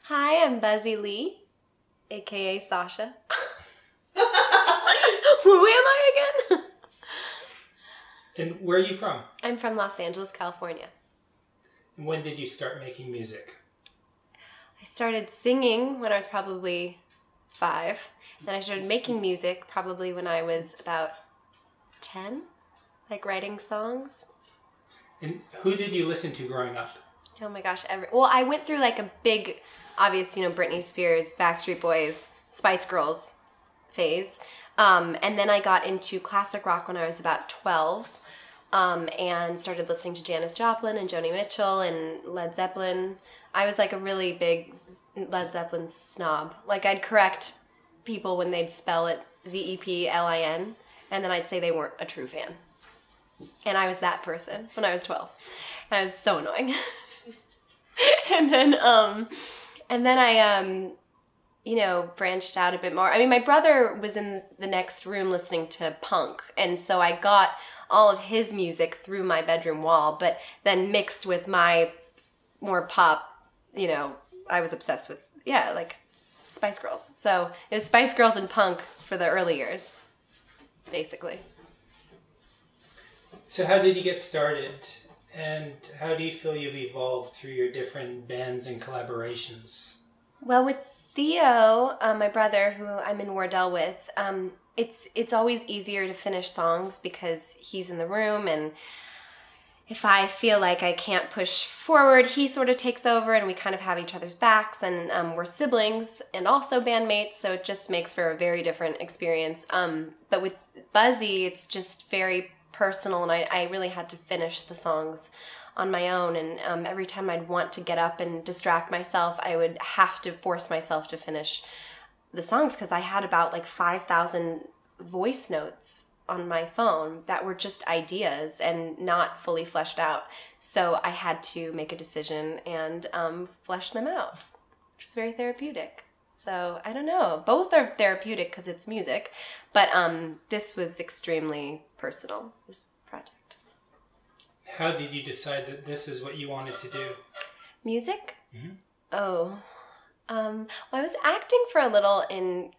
Hi, I'm Buzzy Lee, aka Sasha. Who am I again? And where are you from? I'm from Los Angeles, California. And when did you start making music? I started singing when I was probably 5. Then I started making music probably when I was about 10, like writing songs. And who did you listen to growing up? Oh my gosh, well, I went through like a big, obvious, Britney Spears, Backstreet Boys, Spice Girls phase. And then I got into classic rock when I was about 12 and started listening to Janis Joplin and Joni Mitchell and Led Zeppelin. I was like a really big Led Zeppelin snob. Like I'd correct people when they'd spell it Zeppelin, and then I'd say they weren't a true fan. And I was that person when I was 12. I was so annoying. and then I branched out a bit more. I mean, my brother was in the next room listening to punk, and so I got all of his music through my bedroom wall, but then mixed with my more pop, I was obsessed with, like Spice Girls. So it was Spice Girls and punk for the early years, basically. So how did you get started? And how do you feel you've evolved through your different bands and collaborations? Well, with Theo, my brother, who I'm in Wardell with, it's always easier to finish songs because he's in the room, and if I feel like I can't push forward, he sort of takes over and we kind of have each other's backs, and we're siblings and also bandmates, so it just makes for a very different experience. But with Buzzy, it's just very personal, and I really had to finish the songs on my own, and every time I'd want to get up and distract myself, I would have to force myself to finish the songs because I had about like 5,000 voice notes on my phone that were just ideas and not fully fleshed out. So I had to make a decision and flesh them out, which was very therapeutic. So I don't know, both are therapeutic because it's music, but this was extremely personal, this project. How did you decide that this is what you wanted to do? Music? Mm-hmm. Oh, well, I was acting for a little in,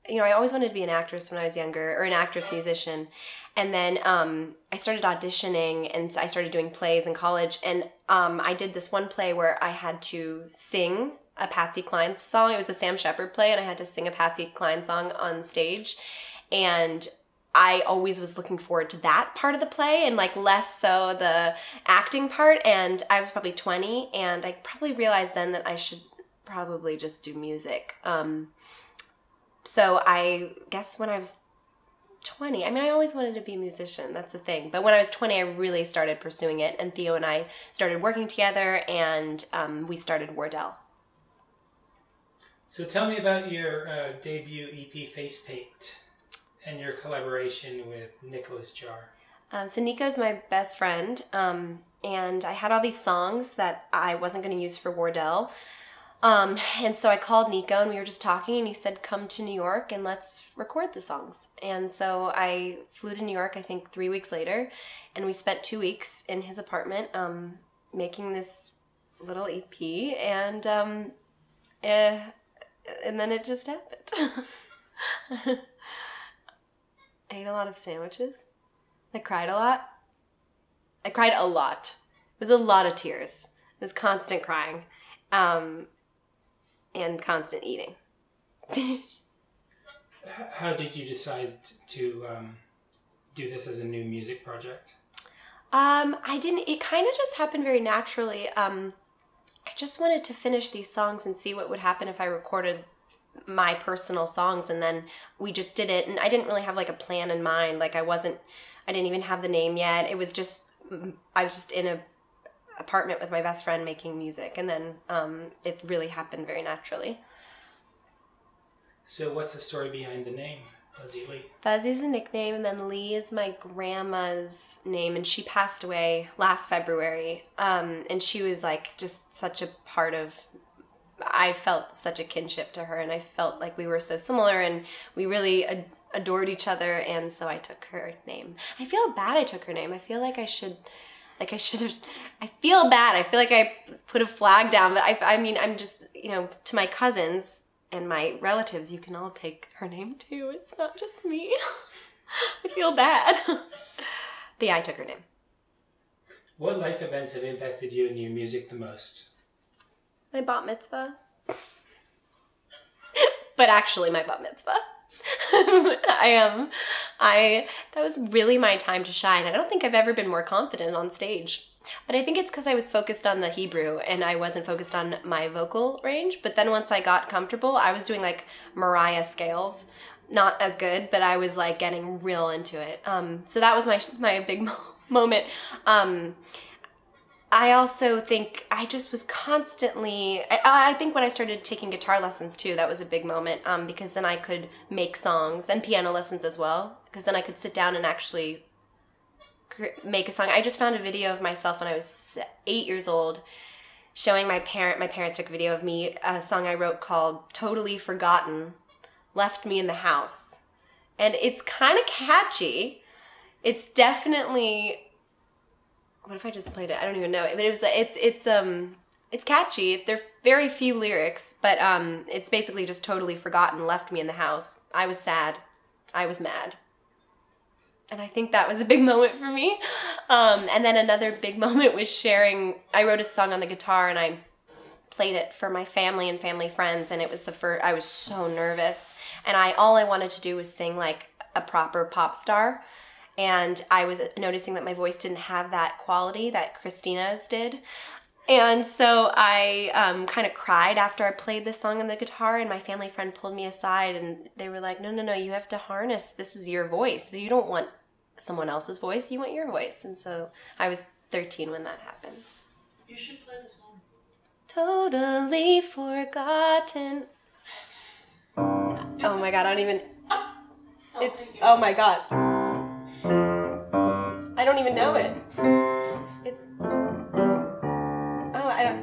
I always wanted to be an actress when I was younger, or an actress musician. And then I started auditioning, and I started doing plays in college. And I did this one play where I had to sing a Patsy Cline song. It was a Sam Shepard play, and I had to sing a Patsy Cline song on stage. And I always was looking forward to that part of the play, and like less so the acting part. And I was probably 20, and I probably realized then that I should probably just do music. So I guess when I was 20, I always wanted to be a musician, that's the thing. But when I was 20, I really started pursuing it, and Theo and I started working together, and we started Wardell. So tell me about your debut EP, Facepaint, and your collaboration with Nicolas Jaar. So Nico's my best friend, and I had all these songs that I wasn't going to use for Wardell. And so I called Nico, and we were just talking, and he said, come to New York and let's record the songs. And so I flew to New York, I think 3 weeks later, and we spent 2 weeks in his apartment making this little EP, and then it just happened. I ate a lot of sandwiches. I cried a lot. I cried a lot. It was a lot of tears. It was constant crying. And constant eating. How did you decide to do this as a new music project? It kind of just happened very naturally. I just wanted to finish these songs and see what would happen if I recorded my personal songs, and then we just did it, and I didn't really have like a plan in mind. Like I didn't even have the name yet. I was just in a apartment with my best friend making music, and then it really happened very naturally. So what's the story behind the name, Buzzy Lee? Buzzy's a nickname, and then Lee is my grandma's name, and she passed away last February, and she was like just such a part of, I felt such a kinship to her, and I felt like we were so similar, and we really adored each other, and so I took her name. I feel bad I took her name. I feel like I should have, I feel bad. I feel like I put a flag down, but I'm just, to my cousins and my relatives, you can all take her name too. It's not just me. I feel bad. But yeah, I took her name. What life events have impacted you and your music the most? My bat mitzvah. But actually my bat mitzvah. That was really my time to shine. I don't think I've ever been more confident on stage. But I think it's because I was focused on the Hebrew and I wasn't focused on my vocal range. But then once I got comfortable, I was doing like Mariah scales. Not as good, but I was like getting real into it. So that was my big moment. I also think I just was constantly, I think when I started taking guitar lessons too, that was a big moment, because then I could make songs, and piano lessons as well, because then I could sit down and actually make a song. I just found a video of myself when I was 8 years old, showing my parents took a video of me, a song I wrote called Totally Forgotten, Left Me in the House. And it's kind of catchy. It's definitely, what if I just played it? I don't even know. But it's catchy. There are very few lyrics, but it's basically just totally forgotten, left me in the house. I was sad. I was mad. And I think that was a big moment for me. And then another big moment was I wrote a song on the guitar and I played it for my family and family friends, and it was I was so nervous. And all I wanted to do was sing like a proper pop star. And I was noticing that my voice didn't have that quality that Christina's did. And so I kind of cried after I played this song on the guitar, and my family friend pulled me aside and they were like, no, you have to harness, this is your voice. You don't want someone else's voice, you want your voice. And so I was 13 when that happened. You should play the song. Totally forgotten. Oh my God, I don't even, oh my God. I don't even know it. I don't.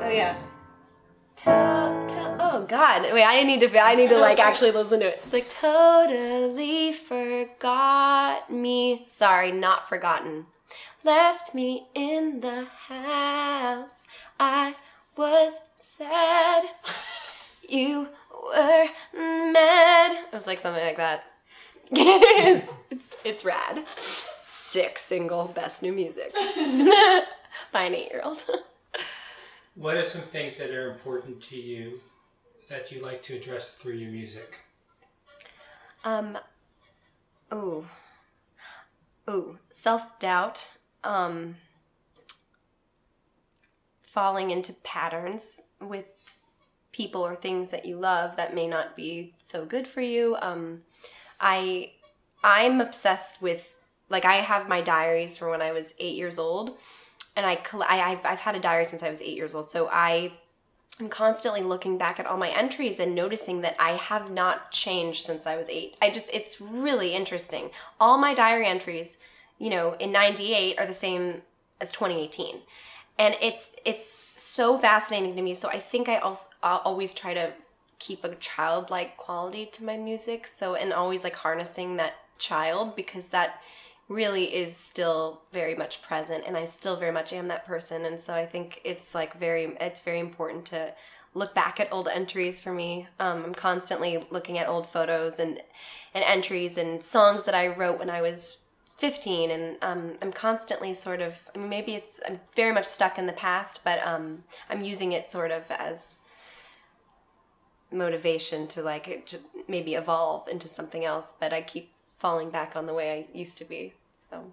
Oh yeah. Oh God. Wait, I need to like actually listen to it. It's like totally forgot me. Sorry, not forgotten. Left me in the house. I was sad. You were mad. It was like something like that. It's rad. Sick single, best new music by an 8-year-old. What are some things that are important to you that you like to address through your music? Self-doubt, falling into patterns with people or things that you love that may not be so good for you. I'm obsessed with, like, I have my diaries from when I was 8 years old, and I've had a diary since I was 8 years old, so I'm constantly looking back at all my entries and noticing that I have not changed since I was 8. It's really interesting. All my diary entries, in 98 are the same as 2018. And it's so fascinating to me. So I think I'll always try to keep a childlike quality to my music. So, and always like harnessing that child, because that really is still very much present, and I still very much am that person. And so I think it's very important to look back at old entries for me. I'm constantly looking at old photos and entries and songs that I wrote when I was 15, and I'm constantly sort of, I'm very much stuck in the past, but I'm using it sort of as motivation to maybe evolve into something else, but I keep falling back on the way I used to be. So,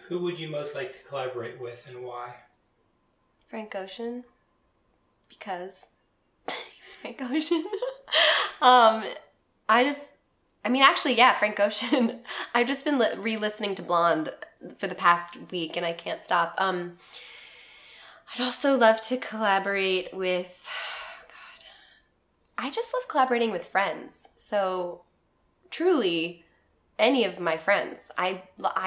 who would you most like to collaborate with and why? Frank Ocean, because he's Frank Ocean. Frank Ocean. I've just been re-listening to Blonde for the past week, and I can't stop. I'd also love to collaborate with, I just love collaborating with friends. So, truly, any of my friends. I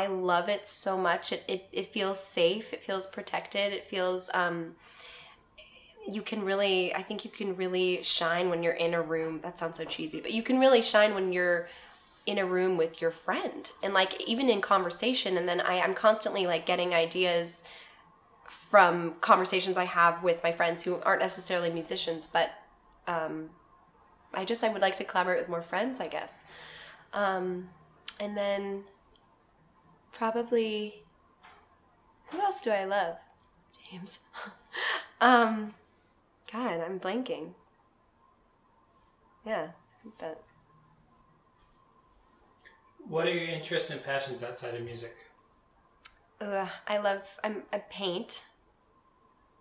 love it so much. It feels safe. It feels protected. It feels, I think you can really shine when you're in a room. That sounds so cheesy, but you can really shine when you're in a room with your friend, and like even in conversation, and then I'm constantly like getting ideas from conversations I have with my friends who aren't necessarily musicians, but I would like to collaborate with more friends, I guess. And then probably, who else do I love? James. God, I'm blanking. Yeah, I think that. What are your interests and passions outside of music? I paint.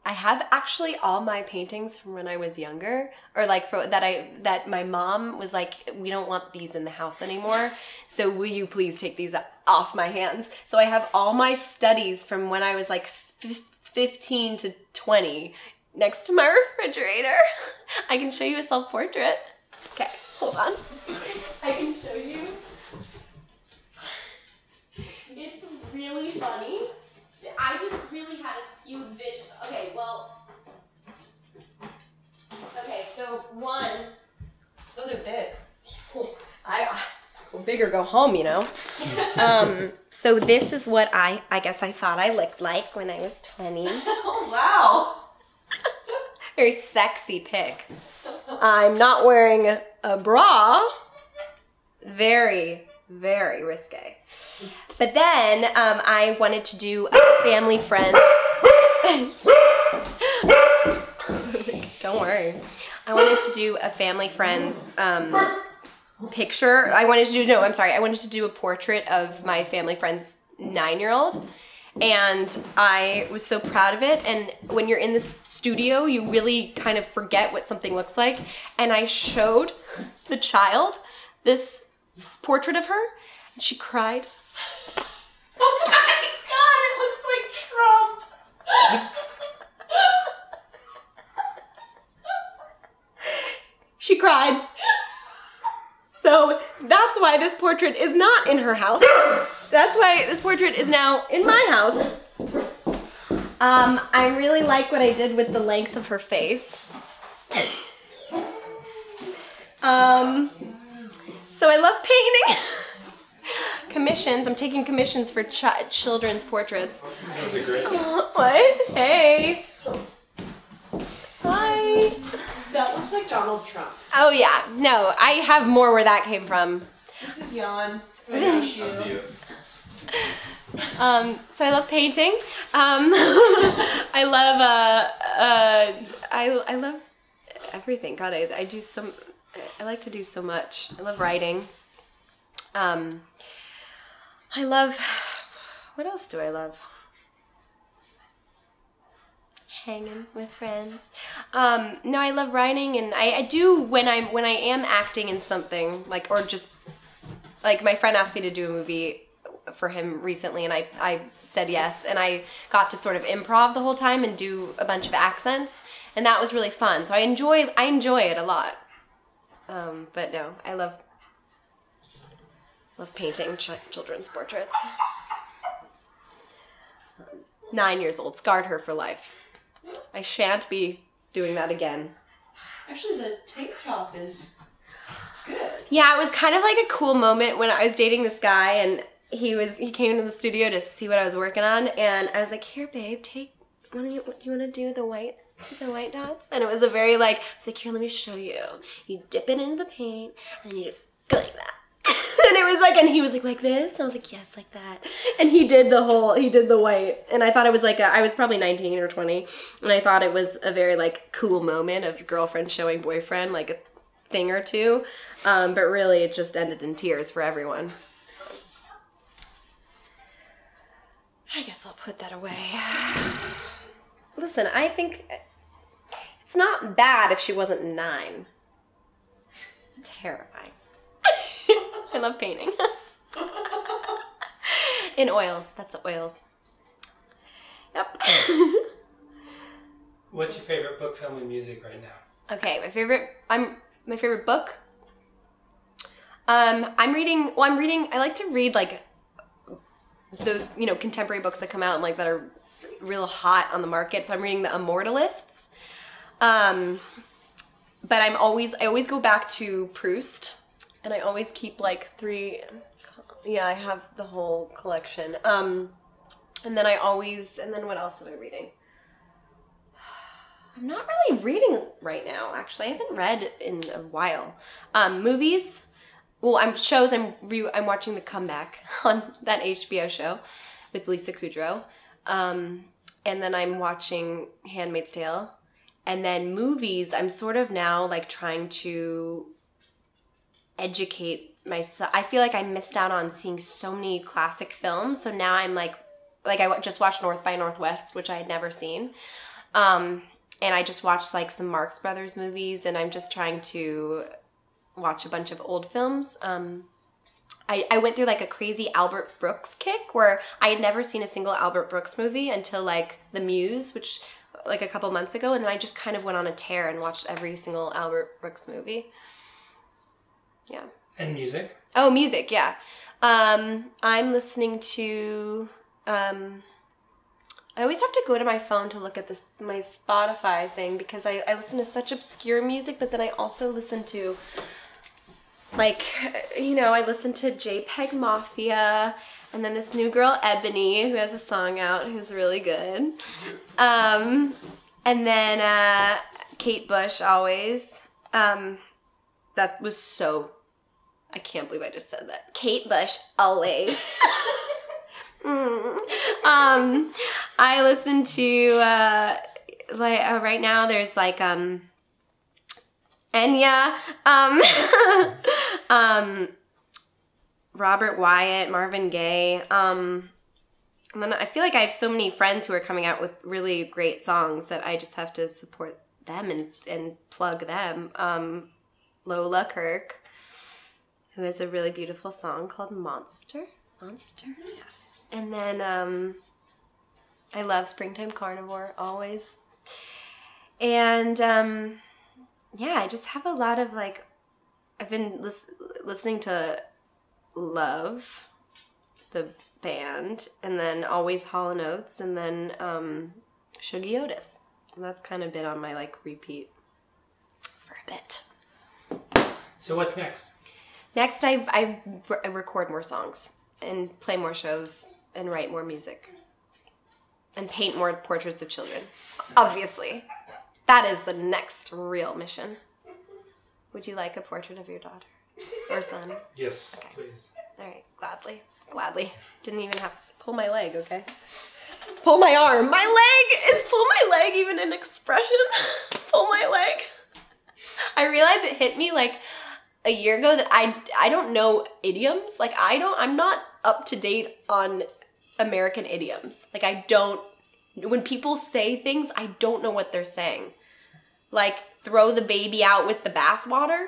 I have actually all my paintings from when I was younger, or like that my mom was like, we don't want these in the house anymore, so will you please take these off my hands? So I have all my studies from when I was like 15 to 20 next to my refrigerator. I can show you a self-portrait. Okay, hold on. I can show you. It's really funny. I just really had a skewed vision. Okay, well. Okay, so one. Those are big. Well, big or go home, you know. So this is what I guess I thought I looked like when I was 20. Oh, wow. Very sexy pic. I'm not wearing a bra. Very, very risque. But then I wanted to do a family friends. Don't worry. I wanted to do a family friends picture. I wanted to do a portrait of my family friend's 9-year-old. And I was so proud of it. And when you're in the studio, you really kind of forget what something looks like. And I showed the child this portrait of her, and she cried. Oh my God, it looks like Trump. She cried. So that's why this portrait is not in her house. That's why this portrait is now in my house. I really like what I did with the length of her face. So I love painting. Commissions. I'm taking commissions for children's portraits. Those are great. What? Hey. Hi. That looks like Donald Trump. Oh yeah. No, I have more where that came from. This is Jan. Love you. So I love painting. I love everything. God, I like to do so much. I love writing. I love, what else do I love? Hanging with friends. No, I love writing, and I do when I am acting in something, like, or just like my friend asked me to do a movie for him recently, and I said yes, and I got to sort of improv the whole time and do a bunch of accents, and that was really fun. So I enjoy it a lot. But no, I love painting children's portraits. 9 years old, scarred her for life. I shan't be doing that again. Actually, the tank top is good. Yeah, it was kind of like a cool moment when I was dating this guy, and he came into the studio to see what I was working on, and I was like, here babe, do you want to do the white dots? And it was a very like, I was like, here, let me show you. You dip it into the paint, and then you just go like that. And it was like, and he was like this, and I was like, yes, like that. And he did the white, and I thought it was like I was probably 19 or 20, and I thought it was a very like cool moment of girlfriend showing boyfriend like a thing or two, but really it just ended in tears for everyone. I guess I'll put that away. Listen, I think it's not bad if she wasn't 9. It's terrifying. I love painting. In oils. That's oils. Yep. What's your favorite book, film, and music right now? Okay, my favorite book. I'm reading. I like to read like those, contemporary books that come out and like that are real hot on the market. So I'm reading the Immortalists. But I always go back to Proust and I always keep like 3. Yeah, I have the whole collection. And then what else am I reading? I'm not really reading right now, actually. I haven't read in a while. Movies. Well, I'm watching The Comeback on that HBO show with Lisa Kudrow. And then I'm watching Handmaid's Tale. And then movies, I'm sort of now like trying to educate myself. I feel like I missed out on seeing so many classic films. So now I'm like I just watched North by Northwest, which I had never seen. And I just watched like some Marx Brothers movies, and I'm just trying to watch a bunch of old films. I went through like a crazy Albert Brooks kick where I had never seen a single Albert Brooks movie until like The Muse, which like a couple months ago, and then I just kind of went on a tear and watched every single Albert Brooks movie. Yeah. And music? Oh, music, yeah. I'm listening to, I always have to go to my phone to look at my Spotify thing because I listen to such obscure music, but then I also listen to, like, I listen to JPEG Mafia, and then this new girl, Ebony, who has a song out who's really good. And then Kate Bush, always. That was so... I can't believe I just said that. Kate Bush, always. I listen to, right now there's like, Enya, Robert Wyatt, Marvin Gaye. And then I feel like I have so many friends who are coming out with really great songs that I just have to support them and plug them. Lola Kirk, who has a really beautiful song called Monster. Monster, yes. And then I love Springtime Carnivore, always. And yeah, I just have a lot of like, I've been listening to Love, the band, and then Always Hall & Oates, and then Shuggie Otis. And that's kind of been on my like repeat for a bit. So what's next? Next, I record more songs and play more shows and write more music and paint more portraits of children. Obviously, that is the next real mission. Would you like a portrait of your daughter or son? Yes, okay. Please. All right, gladly. Didn't even have to pull my leg, okay? Pull my arm. My leg! Is pull my leg even an expression? Pull my leg. I realized it hit me like a year ago that I don't know idioms. Like I'm not up to date on American idioms. Like when people say things, I don't know what they're saying. Like throw the baby out with the bathwater.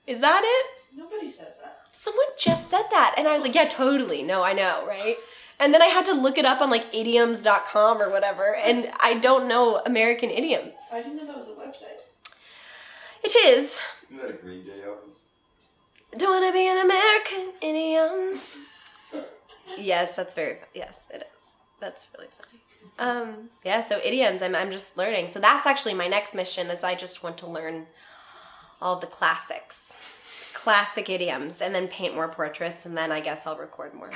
Is that it? Nobody says that. Someone just said that. And I was like, yeah, totally. No, I know, right? And then I had to look it up on like idioms.com or whatever. And I don't know American idioms. I didn't know that was a website. It is. Isn't that a Green Day album? Don't wanna be an American idiom. Yes, yes, it is. That's really funny. Yeah, so idioms, I'm just learning. So that's actually my next mission is I just want to learn all the classics. Classic idioms, and then paint more portraits, and then I guess I'll record more.